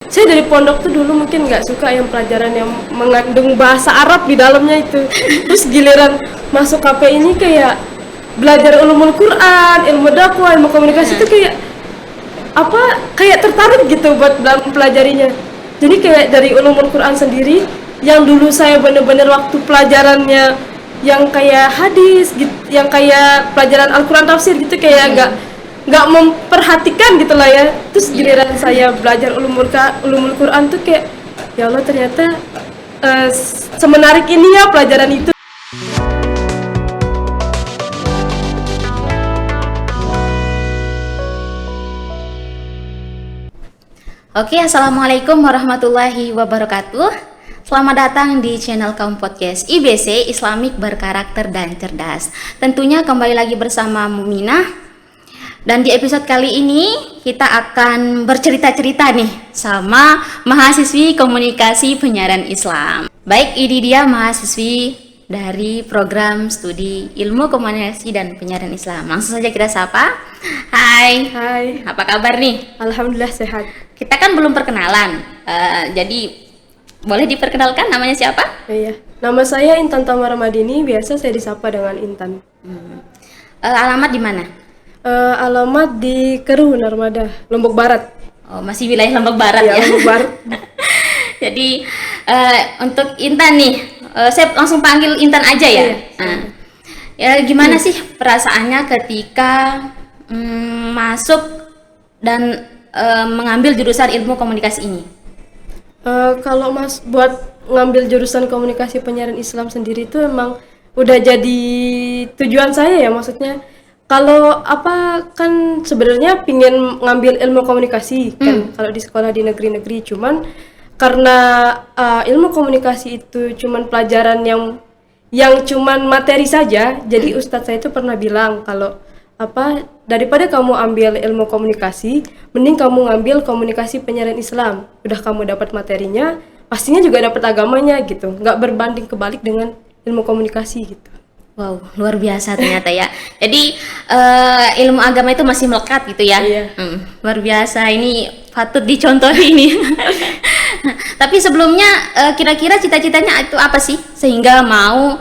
saya dari pondok tuh dulu mungkin nggak suka yang pelajaran yang mengandung bahasa Arab di dalamnya itu. Terus giliran masuk KP ini kayak belajar ulumul Quran, ilmu dakwah, ilmu komunikasi itu kayak kayak tertarik gitu buat dalam pelajarinya. Jadi kayak dari ulumul Quran sendiri yang dulu saya bener-bener waktu pelajarannya yang kayak hadis gitu, yang kayak pelajaran Al-Quran tafsir gitu kayak nggak memperhatikan gitulah ya. Terus giliran saya belajar ulumul Quran tuh kayak ya Allah ternyata semenarik ini ya pelajaran itu. Oke, assalamualaikum warahmatullahi wabarakatuh. Selamat datang di channel Kaum Podcast IBC Islamik Berkarakter dan Cerdas. Tentunya kembali lagi bersama Muminah. Dan di episode kali ini kita akan bercerita-cerita nih sama mahasiswi komunikasi penyiaran Islam. Baik, ini dia mahasiswi dari program studi ilmu komunikasi dan penyiaran Islam. Langsung saja kita sapa. Hai. Hai. Apa kabar nih? Alhamdulillah sehat. Kita kan belum perkenalan, jadi boleh diperkenalkan namanya siapa? Iya. Nama saya Intan Tamara Madini, biasa saya disapa dengan Intan. Alamat di mana? Alamat di Keruh, Narmada, Lombok Barat. Oh, masih wilayah Lombok Barat Ya, ya. Lombok Barat. Jadi untuk Intan nih, saya langsung panggil Intan aja ya. Ya gimana sih perasaannya ketika masuk dan mengambil jurusan ilmu komunikasi ini? Kalau buat ngambil jurusan komunikasi penyiaran Islam sendiri itu emang udah jadi tujuan saya ya, maksudnya kalau kan sebenarnya pingin ngambil ilmu komunikasi kan kalau di sekolah di negeri-negeri, cuman karena ilmu komunikasi itu cuman pelajaran yang cuman materi saja, jadi ustadz saya itu pernah bilang kalau daripada kamu ambil ilmu komunikasi, mending kamu ngambil komunikasi penyiaran Islam. Udah kamu dapat materinya, pastinya juga dapat agamanya gitu. Nggak berbanding kebalik dengan ilmu komunikasi gitu. Wow, luar biasa ternyata ya. Jadi ilmu agama itu masih melekat gitu ya. Iya. Luar biasa, ini patut dicontoh ini. Tapi sebelumnya kira-kira cita-citanya itu apa sih sehingga mau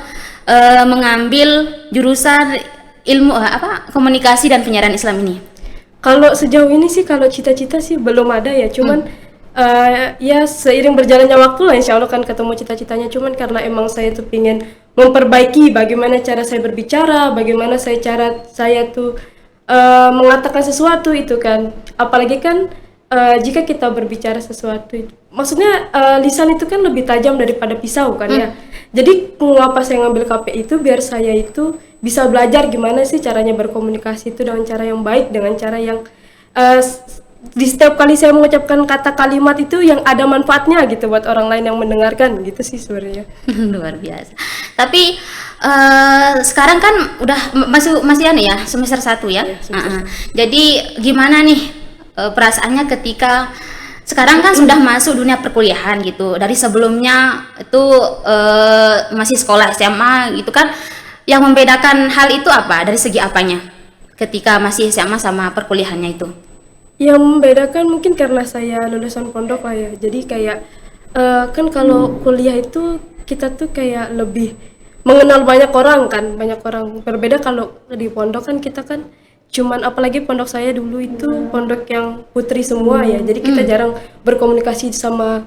mengambil jurusan ilmu komunikasi dan penyiaran Islam ini? Kalau sejauh ini sih kalau cita-cita sih belum ada ya, cuman ya seiring berjalannya waktu lah insya Allah kan ketemu cita-citanya. Cuman karena emang saya tuh pingin memperbaiki bagaimana cara saya berbicara, bagaimana saya tuh mengatakan sesuatu itu kan, apalagi kan jika kita berbicara sesuatu itu, maksudnya lisan itu kan lebih tajam daripada pisau kan ya. Jadi mengapa saya ngambil KP itu biar saya itu bisa belajar gimana sih caranya berkomunikasi itu dengan cara yang baik, dengan cara yang di setiap kali saya mengucapkan kata kalimat itu yang ada manfaatnya gitu buat orang lain yang mendengarkan gitu sih sebenarnya. Luar biasa. Tapi sekarang kan udah masih ya semester 1 ya. Jadi gimana nih perasaannya ketika sekarang kan sudah masuk dunia perkuliahan gitu. Dari sebelumnya itu masih sekolah SMA gitu kan. Yang membedakan hal itu apa? Dari segi apanya? Ketika masih SMA sama perkuliahannya itu? Yang membedakan mungkin karena saya lulusan pondok lah ya. Jadi kayak kan kalau kuliah itu kita tuh kayak lebih mengenal banyak orang kan, banyak orang. Berbeda kalau di pondok kan kita kan cuman, apalagi pondok saya dulu itu pondok yang putri semua ya. Jadi kita jarang berkomunikasi sama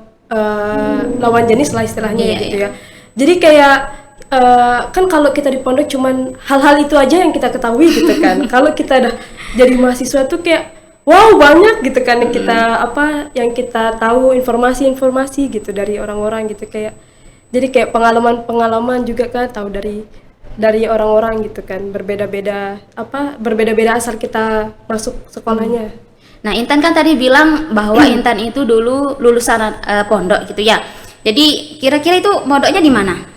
lawan jenis lah istilahnya gitu ya. Jadi kayak kan kalau kita di pondok cuman hal-hal itu aja yang kita ketahui gitu kan. Kalau kita udah jadi mahasiswa tuh kayak wow banyak gitu kan yang kita yang kita tahu, informasi-informasi gitu dari orang-orang gitu, kayak jadi kayak pengalaman juga kan tahu dari orang-orang gitu kan, berbeda-beda asal kita masuk sekolahnya. Nah, Intan kan tadi bilang bahwa Intan itu dulu lulusan pondok gitu ya. Jadi kira-kira itu pondoknya di mana?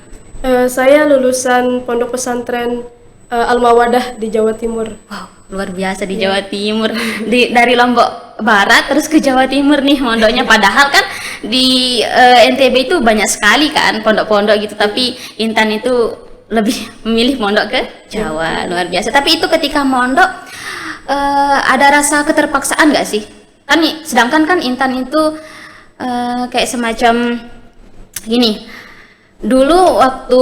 Saya lulusan pondok pesantren Al-Mawadah di Jawa Timur. Wow, luar biasa di Jawa Timur. Dari Lombok Barat terus ke Jawa Timur nih pondoknya. Padahal kan di NTB itu banyak sekali kan pondok-pondok gitu. Tapi Intan itu lebih memilih pondok ke Jawa. Luar biasa. Tapi itu ketika mondok ada rasa keterpaksaan nggak sih? Kan sedangkan kan Intan itu kayak semacam gini. Dulu waktu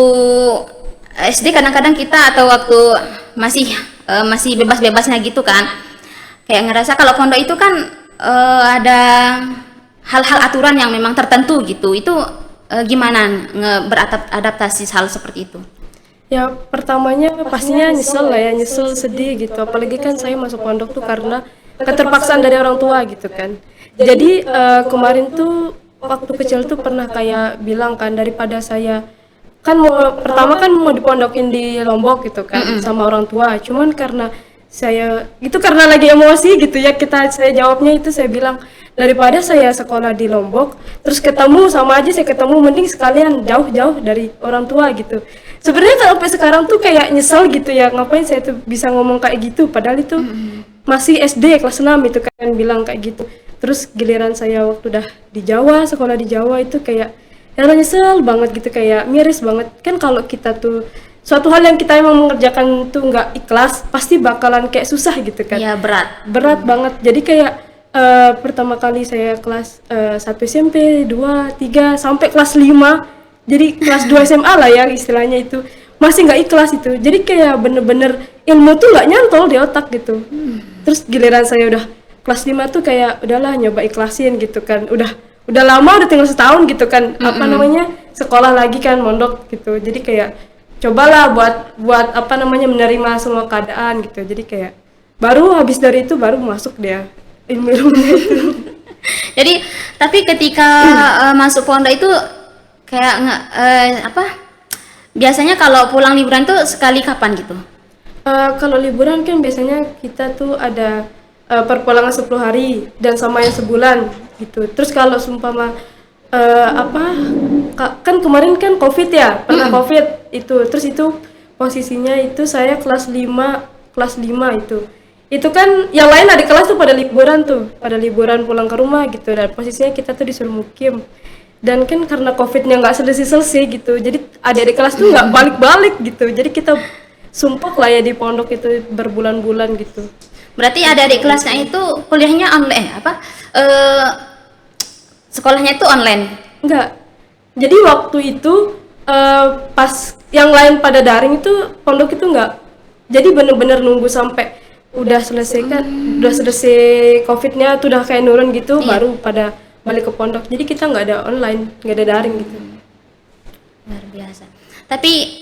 SD kadang-kadang kita atau waktu masih bebas-bebasnya gitu kan, kayak ngerasa kalau pondok itu kan ada hal-hal aturan yang memang tertentu gitu. Itu gimana beradaptasi hal seperti itu? Ya pertamanya pastinya nyesel lah ya, nyesel sedih gitu. Apalagi kan saya masuk pondok tuh karena keterpaksaan dari orang tua gitu kan. Jadi kemarin tuh waktu kecil tuh pernah kayak bilang kan, daripada saya kan pertama kan mau dipondokin di Lombok gitu kan sama orang tua. Cuman karena saya itu karena lagi emosi gitu ya, saya jawabnya itu, saya bilang daripada saya sekolah di Lombok terus ketemu sama aja saya ketemu, mending sekalian jauh-jauh dari orang tua gitu. Sebenarnya sampai sekarang tuh kayak nyesel gitu ya, ngapain saya tuh bisa ngomong kayak gitu, padahal itu masih SD kelas 6 itu kan bilang kayak gitu. Terus giliran saya waktu udah di Jawa, sekolah di Jawa itu kayak ya nyesel banget gitu, kayak miris banget kan. Kalau kita tuh suatu hal yang kita emang mengerjakan tuh nggak ikhlas, pasti bakalan kayak susah gitu kan. Ya Berat banget. Jadi kayak pertama kali saya kelas 1 SMP, 2, 3 sampai kelas 5. Jadi kelas 2 SMA lah ya istilahnya, itu masih nggak ikhlas itu. Jadi kayak bener-bener ilmu tuh nggak nyantol di otak gitu. Terus giliran saya udah kelas 5 tuh kayak udahlah nyoba ikhlasin gitu kan. Udah lama, udah tinggal setahun gitu kan. Apa namanya? Sekolah lagi kan, mondok gitu. Jadi kayak cobalah buat apa namanya, menerima semua keadaan gitu. Jadi kayak baru habis dari itu baru masuk dia ilmu-ilmunya itu. Jadi tapi ketika masuk pondok itu kayak biasanya kalau pulang liburan tuh sekali kapan gitu? Kalau liburan kan biasanya kita tuh ada perpulangan 10 hari dan sama yang sebulan gitu. Terus kalau seumpama kan kemarin kan COVID ya, pernah COVID itu. Terus itu posisinya itu saya kelas 5 itu. Itu kan yang lain adik kelas tuh pada liburan pulang ke rumah gitu, dan posisinya kita tuh disuruh mukim. Dan kan karena COVID-nya nggak selesai gitu, jadi adik-adik kelas tuh nggak balik-balik gitu. Jadi kita sumpah lah ya di pondok itu berbulan-bulan gitu. Berarti adik-adik kelasnya itu kuliahnya online sekolahnya itu online? Enggak. Jadi waktu itu pas yang lain pada daring itu, pondok itu enggak. Jadi bener-bener nunggu sampai udah selesai COVID-nya tuh udah kayak nurun gitu, baru pada balik ke pondok. Jadi kita nggak ada online, nggak ada daring gitu. Luar biasa. Tapi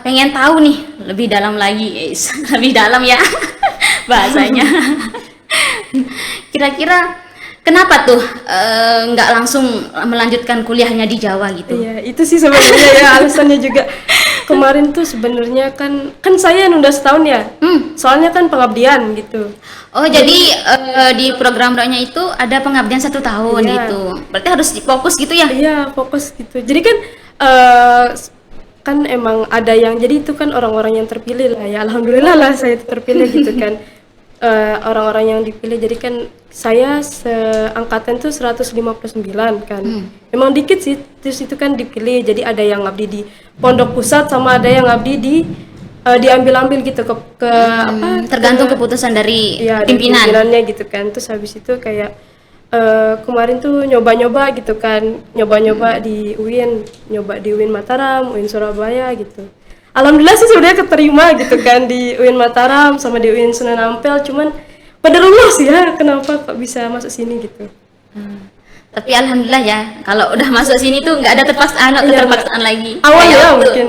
pengen tahu nih lebih dalam lagi, lebih dalam ya bahasanya. Kira-kira kenapa tuh nggak langsung melanjutkan kuliahnya di Jawa gitu? Iya, itu sih sebenarnya ya alasannya juga. Kemarin tuh sebenarnya kan saya nunda setahun ya. Soalnya kan pengabdian gitu. Oh, jadi di program rohnya itu ada pengabdian 1 tahun gitu. Berarti harus fokus gitu ya? Iya, fokus gitu. Jadi kan kan emang ada yang, jadi itu kan orang-orang yang terpilih lah ya. Alhamdulillah lah saya terpilih gitu kan. Orang-orang yang dipilih, jadi kan saya seangkatan tuh 159 kan. Memang dikit sih, terus itu kan dipilih. Jadi ada yang ngabdi di Pondok Pusat sama ada yang ngabdi di diambil-ambil gitu ke tergantung keputusan dari pimpinannya gitu kan. Terus habis itu kayak kemarin tuh nyoba-nyoba gitu kan, nyoba-nyoba di UIN, nyoba di UIN Mataram, UIN Surabaya gitu. Alhamdulillah sih sebenarnya keterima gitu kan di UIN Mataram sama di UIN Sunan Ampel, cuman pada lulus ya, kenapa kok bisa masuk sini gitu. Tapi alhamdulillah ya, kalau udah masuk sini tuh nggak ada keterpaksaan lagi. Awalnya mungkin.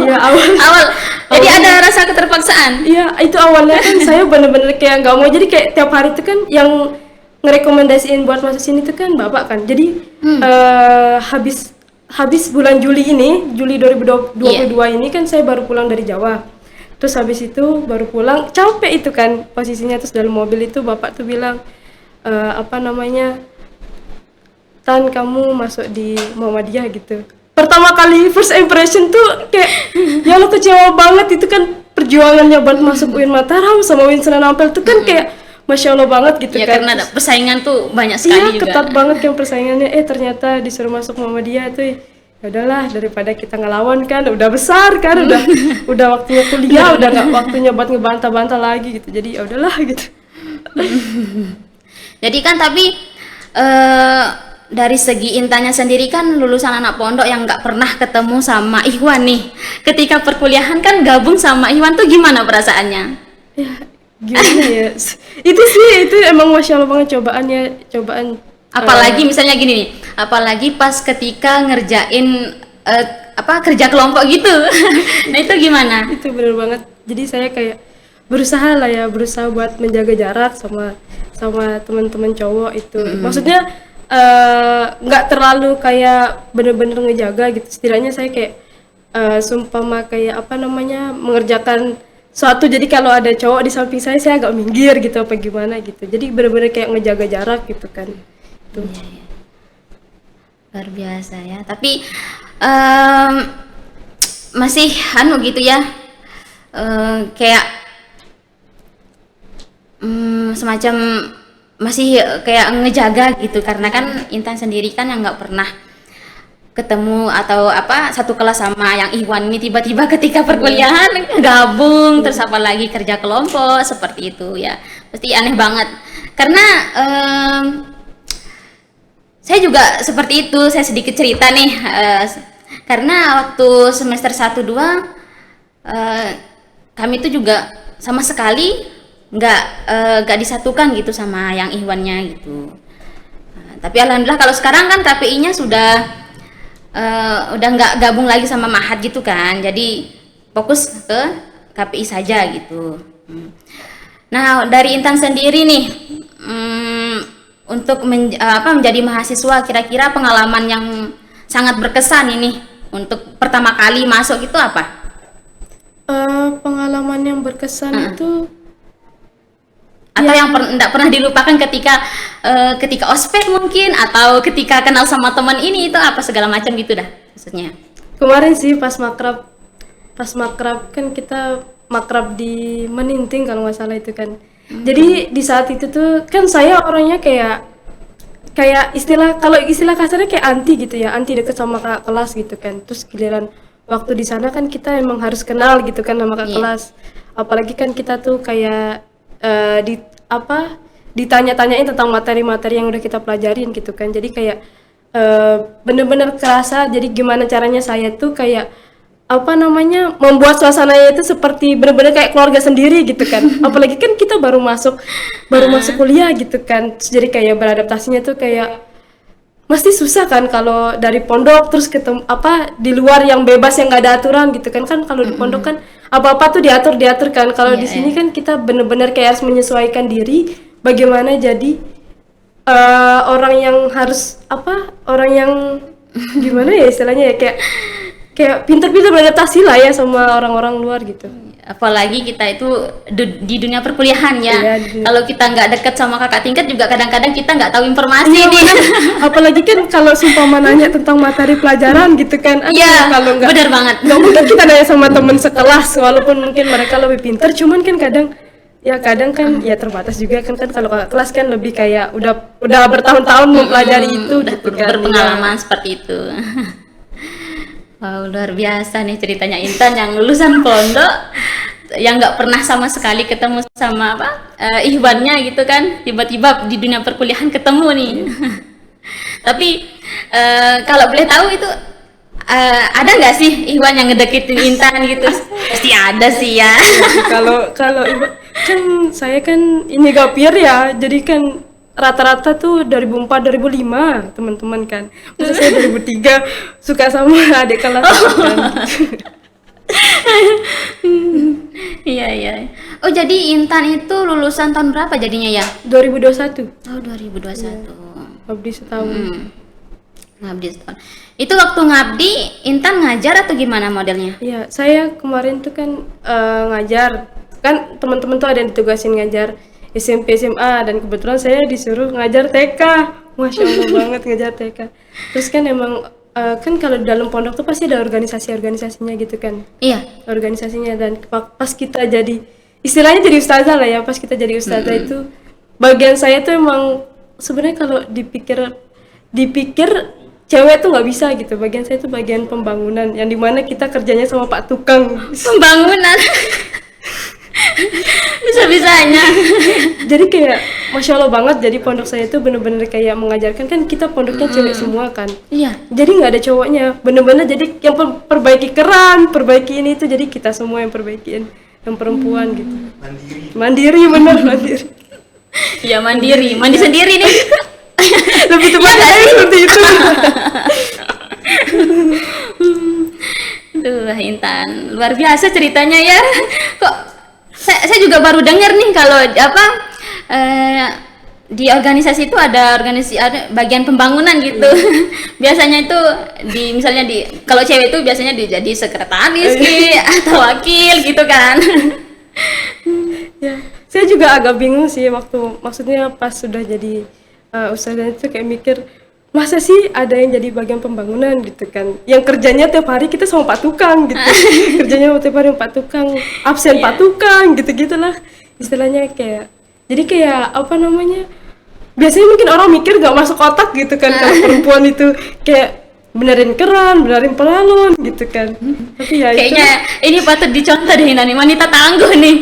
Iya, awal. Jadi ada rasa keterpaksaan. Iya, itu awalnya kan saya bener-bener kayak nggak mau, jadi kayak tiap hari itu kan yang ngerekomendasiin buat masuk sini tuh kan bapak kan. Jadi habis bulan Juli ini, Juli 2022 ini kan saya baru pulang dari Jawa. Terus habis itu baru pulang, capek itu kan posisinya, terus dalam mobil itu bapak tuh bilang Tan, kamu masuk di Muhammadiyah gitu. Pertama kali first impression tuh kayak ya lo kecewa banget, itu kan perjuangannya buat masuk UIN Mataram sama UIN Sunan Ampel tuh kan kayak Masya Allah banget gitu ya, kan. Karena persaingan tuh banyak sekali juga. Iya, ketat banget yang persaingannya. Ternyata disuruh masuk Muhammadiyah tuh ya udahlah, daripada kita ngelawan kan, udah besar kan, udah waktunya kuliah, udah nggak waktunya buat ngebantah-bantah lagi gitu. Jadi ya udahlah gitu. Jadi kan tapi dari segi Intannya sendiri kan lulusan anak pondok yang nggak pernah ketemu sama Ikhwan nih. Ketika perkuliahan kan gabung sama Ikhwan tuh gimana perasaannya? Ya gimana ya, itu emang masya Allah banget cobaan. Apalagi misalnya gini nih, apalagi pas ketika ngerjain kerja kelompok gitu. Nah itu gimana? Itu bener banget, jadi saya kayak berusaha buat menjaga jarak sama teman-teman cowok itu. Maksudnya nggak terlalu kayak bener-bener ngejaga gitu, setidaknya saya kayak seumpama kayak mengerjakan suatu, jadi kalau ada cowok di samping saya agak minggir gitu apa gimana gitu, jadi bener-bener kayak ngejaga jarak gitu kan. Tuh. Iya, iya. Luar biasa ya, tapi masih gitu ya, kayak semacam masih kayak ngejaga gitu, karena kan Intan sendiri kan yang nggak pernah ketemu atau satu kelas sama yang Ikhwan ini, tiba-tiba ketika perkuliahan gabung, terus apalagi kerja kelompok seperti itu ya, pasti aneh banget. Karena saya juga seperti itu. Saya sedikit cerita nih, karena waktu semester 1-2 kami itu juga sama sekali nggak disatukan gitu sama yang Ikhwannya gitu. Tapi alhamdulillah kalau sekarang kan KPI-nya udah nggak gabung lagi sama Mahad gitu kan, jadi fokus ke KPI saja gitu. Nah dari Intan sendiri nih, untuk menjadi mahasiswa, kira-kira pengalaman yang sangat berkesan ini untuk pertama kali masuk itu apa? Pengalaman yang berkesan itu atau yang enggak pernah dilupakan ketika ospek mungkin, atau ketika kenal sama teman ini itu apa segala macam gitu dah maksudnya. kemarin sih pas makrab kan kita makrab di Meninting kalau nggak salah itu kan. Jadi di saat itu tuh kan saya orangnya kayak istilah kasarnya kayak anti gitu ya, anti deket sama kakak kelas gitu kan. Terus giliran waktu di sana kan kita emang harus kenal gitu kan sama kakak kelas, apalagi kan kita tuh kayak ditanya-tanyain tentang materi-materi yang udah kita pelajarin gitu kan. Jadi kayak bener-bener kerasa, jadi gimana caranya saya tuh kayak membuat suasananya itu seperti bener-bener kayak keluarga sendiri gitu kan. Apalagi kan kita baru masuk kuliah gitu kan. Terus jadi kayak beradaptasinya tuh kayak mesti susah kan kalau dari pondok terus ketemu di luar yang bebas yang nggak ada aturan gitu kan. Kalau di pondok kan apa-apa tuh diatur kan. Kalau di sini kan kita bener-bener kayak harus menyesuaikan diri bagaimana jadi orang yang harus orang yang gimana ya istilahnya ya, kayak pintar-pintar beradaptasi lah ya sama orang-orang luar gitu. Apalagi kita itu di dunia perkuliahan ya. Kalau kita nggak dekat sama kakak tingkat juga kadang-kadang kita nggak tahu informasi nih. Apalagi kan kalau sumpah nanya tentang materi pelajaran gitu kan. Iya, kalau benar banget. Nggak mungkin kita nanya sama teman sekelas walaupun mungkin mereka lebih pintar, cuman kan kadang kan ya terbatas juga kan kalau kakak kelas kan lebih kayak udah bertahun-tahun mempelajari itu gitu kan. Berpengalaman seperti itu. Wow, luar biasa nih ceritanya Intan yang lulusan pondok, yang nggak pernah sama sekali ketemu sama Ikhwannya gitu kan, tiba-tiba di dunia perkuliahan ketemu nih. Tapi kalau boleh tahu itu ada nggak sih Ikhwan yang ngedeketin Intan gitu? Pasti ada sih ya. Kalau kan saya kan ini gapir ya, jadi kan rata-rata tuh 2004-2005 teman-teman kan. Masa saya 2003 suka sama adik kelas kan. Iya. Oh jadi Intan itu lulusan tahun berapa jadinya ya? 2021. Oh 2021. Ngabdi setahun. Ngabdi setahun. Itu waktu ngabdi Intan ngajar atau gimana modelnya? Iya, saya kemarin tuh kan ngajar. Kan teman-teman tuh ada yang ditugasin ngajar SMP SMA, dan kebetulan saya disuruh ngajar TK. Masya Allah banget ngajar TK. Terus kan emang kan kalau di dalam pondok tuh pasti ada organisasinya gitu kan. Iya. Organisasinya, dan pas kita jadi istilahnya jadi ustazah lah ya, pas kita jadi ustazah itu bagian saya tuh emang sebenarnya kalau dipikir cewek tuh nggak bisa gitu. Bagian saya tuh bagian pembangunan, yang dimana kita kerjanya sama Pak Tukang. Pembangunan. Bisa-bisanya. Jadi kayak masya Allah banget, jadi pondok saya itu bener-bener kayak mengajarkan, kan kita pondoknya cewek semua kan, Iya. jadi nggak ada cowoknya, bener-bener jadi yang perbaiki keran, perbaiki ini itu, jadi kita semua yang perbaikiin, yang perempuan gitu. Mandiri bener, mandiri. Iya, mandiri, mandi sendiri nih. Lebih tepatnya seperti itu. Tuh, Intan, luar biasa ceritanya ya. Kok saya juga baru dengar nih kalau apa di organisasi itu ada bagian pembangunan gitu. Biasanya itu misalnya kalau cewek itu biasanya jadi sekretaris atau wakil gitu kan. Ya, saya juga agak bingung sih maksudnya pas sudah jadi ustazah itu kayak mikir, masa sih ada yang jadi bagian pembangunan gitu kan, yang kerjanya tiap hari kita sama Pak Tukang gitu. Kerjanya tiap hari Pak Tukang, absen Pak Tukang gitu-gitulah istilahnya. Kayak jadi kayak apa namanya, biasanya mungkin orang mikir gak masuk otak gitu kan, kalau perempuan itu kayak benerin keran, benerin pelalon gitu kan. Tapi ya kayaknya ini patut dicontoh deh, Nani, wanita tangguh nih.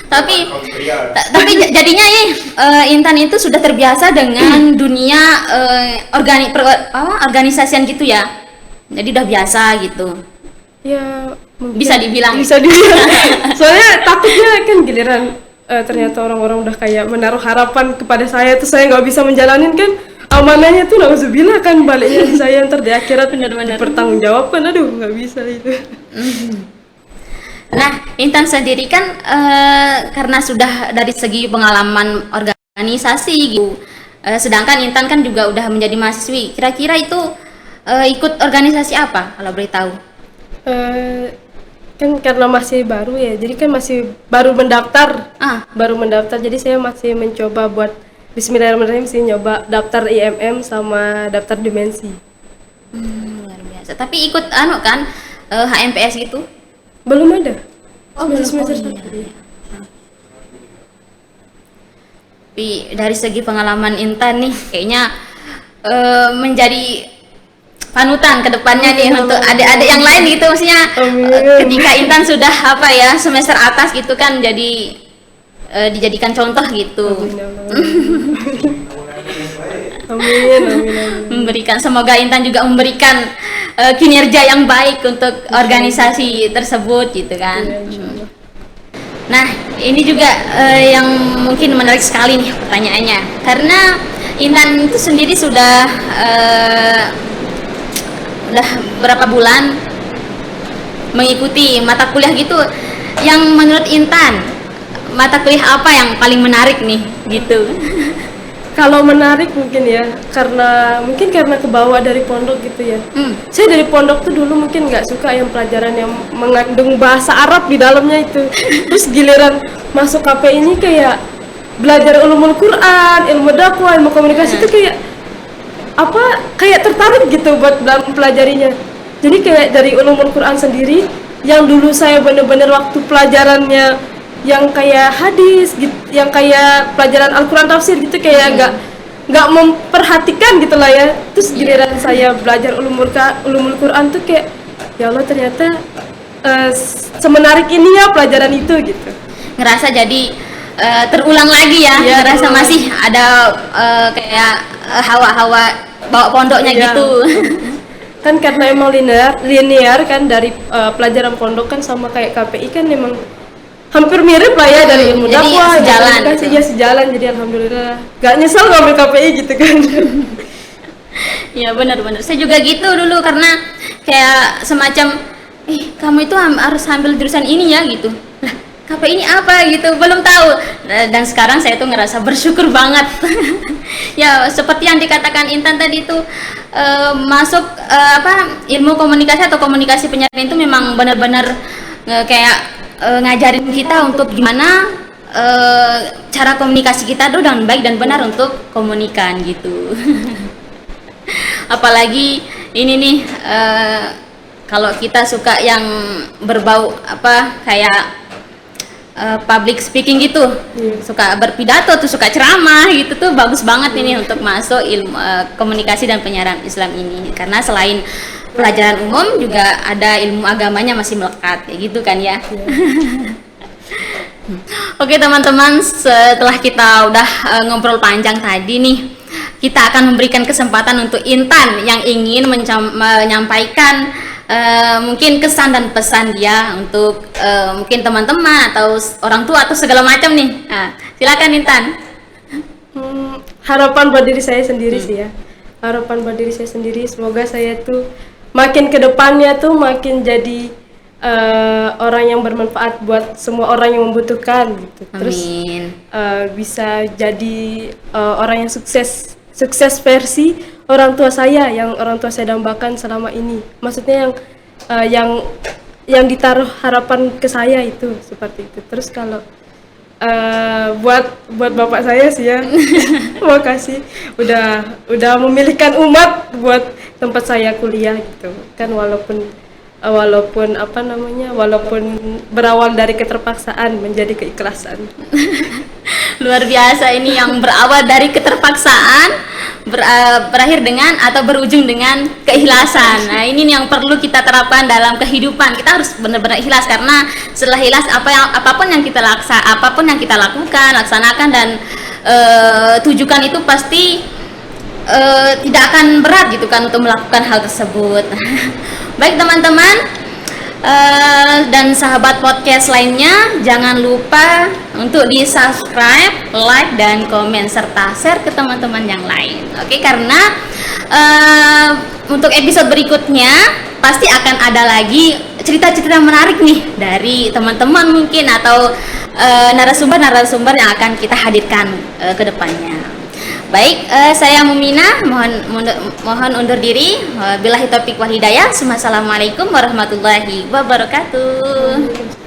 tapi jadinya nih Intan itu sudah terbiasa dengan dunia organisasian gitu ya, jadi udah biasa gitu ya, bisa dibilang. Soalnya takutnya kan giliran ternyata orang-orang udah kayak menaruh harapan kepada saya, terus saya nggak bisa menjalanin kan, amanahnya tuh nauzubillah kan baliknya saya ntar di akhirat benar-benar bertanggungjawabkan, aduh nggak bisa itu. Nah, Intan sendiri kan karena sudah dari segi pengalaman organisasi gitu, sedangkan Intan kan juga udah menjadi mahasiswi. Kira-kira itu ikut organisasi apa kalau boleh tahu? Kan karena masih baru ya, jadi kan masih baru mendaftar. Jadi saya masih mencoba buat bismillahirrahmanirrahim sih, nyoba daftar IMM sama daftar dimensi. Luar biasa. Tapi ikut kan HMPS gitu? Belum ada. Semester 1. Tapi dari segi pengalaman Intan nih kayaknya menjadi panutan ke depannya nih untuk adik-adik yang lain gitu, maksudnya ketika Intan sudah semester atas gitu kan, jadi dijadikan contoh gitu. Amin. Semoga Intan juga memberikan kinerja yang baik untuk organisasi tersebut gitu kan. Nah, ini juga yang mungkin menarik sekali nih pertanyaannya, karena Intan itu sendiri sudah berapa bulan mengikuti mata kuliah gitu, yang menurut Intan mata kuliah apa yang paling menarik nih gitu? Kalau menarik mungkin ya, karena kebawa dari pondok gitu ya. Saya dari pondok tuh dulu mungkin nggak suka yang pelajaran yang mengandung bahasa Arab di dalamnya itu. Terus giliran masuk KP ini kayak belajar ulumul Quran, ilmu dakwah, ilmu komunikasi itu kayak tertarik gitu buat pelajarinya. Jadi kayak dari ulumul Quran sendiri, yang dulu saya bener-bener waktu pelajarannya yang kayak hadis gitu, yang kayak pelajaran Al-Quran tafsir gitu, kayak nggak memperhatikan gitu lah ya. Terus giliran saya belajar ulumul Quran tuh kayak, ya Allah ternyata semenarik ini ya pelajaran itu gitu. Ngerasa jadi terulang lagi ya, ngerasa masih ada kayak hawa-hawa bawa pondoknya gitu. Kan karena emang linear kan dari pelajaran pondok kan sama kayak KPI kan emang hampir mirip lah ya, dari ilmu dakwah, sejalan kan gitu. Sejalan, jadi alhamdulillah gak nyesel ngambil KPI gitu kan. Ya benar-benar, saya juga gitu dulu, karena kayak semacam kamu itu harus ambil jurusan ini ya gitu. Lah, KPI ini apa gitu, belum tahu. Dan sekarang saya tuh ngerasa bersyukur banget. Ya seperti yang dikatakan Intan tadi itu, masuk ilmu komunikasi atau komunikasi penyiaran itu memang benar-benar kayak ngajarin kita untuk gimana cara komunikasi kita tuh dengan baik dan benar untuk komunikan gitu. Apalagi ini nih kalau kita suka yang berbau kayak public speaking gitu, suka berpidato tuh, suka ceramah gitu tuh, bagus banget ini untuk masuk ilmu komunikasi dan penyiaran Islam ini, karena selain pelajaran umum juga ada ilmu agamanya masih melekat, kayak gitu kan ya. Oke teman-teman, setelah kita udah ngobrol panjang tadi nih, kita akan memberikan kesempatan untuk Intan yang ingin menyampaikan mungkin kesan dan pesan dia untuk mungkin teman-teman atau orang tua atau segala macam nih. Nah, silakan Intan. Harapan buat diri saya sendiri sih ya. Harapan buat diri saya sendiri, semoga saya tuh makin ke depannya tuh makin jadi orang yang bermanfaat buat semua orang yang membutuhkan gitu. Terus bisa jadi orang yang sukses versi orang tua saya yang orang tua saya dambakan selama ini. Maksudnya yang ditaruh harapan ke saya itu seperti itu. Terus kalau buat bapak saya sih ya, makasih udah memilihkan umat buat tempat saya kuliah gitu kan, walaupun berawal dari keterpaksaan menjadi keikhlasan. Luar biasa, ini yang berawal dari keterpaksaan berakhir dengan atau berujung dengan keikhlasan. Nah, ini yang perlu kita terapkan dalam kehidupan. Kita harus benar-benar ikhlas, karena setelah ikhlas apapun yang kita lakukan, laksanakan dan tujukan itu pasti tidak akan berat gitu kan untuk melakukan hal tersebut. Baik teman-teman dan sahabat podcast lainnya, jangan lupa untuk di subscribe, like, dan komen serta share ke teman-teman yang lain. Oke, karena untuk episode berikutnya pasti akan ada lagi cerita-cerita menarik nih dari teman-teman mungkin atau narasumber yang akan kita hadirkan ke depannya. Baik, saya Mumina mohon undur diri. Billahi taufiq wal hidayah. Wassalamualaikum warahmatullahi wabarakatuh.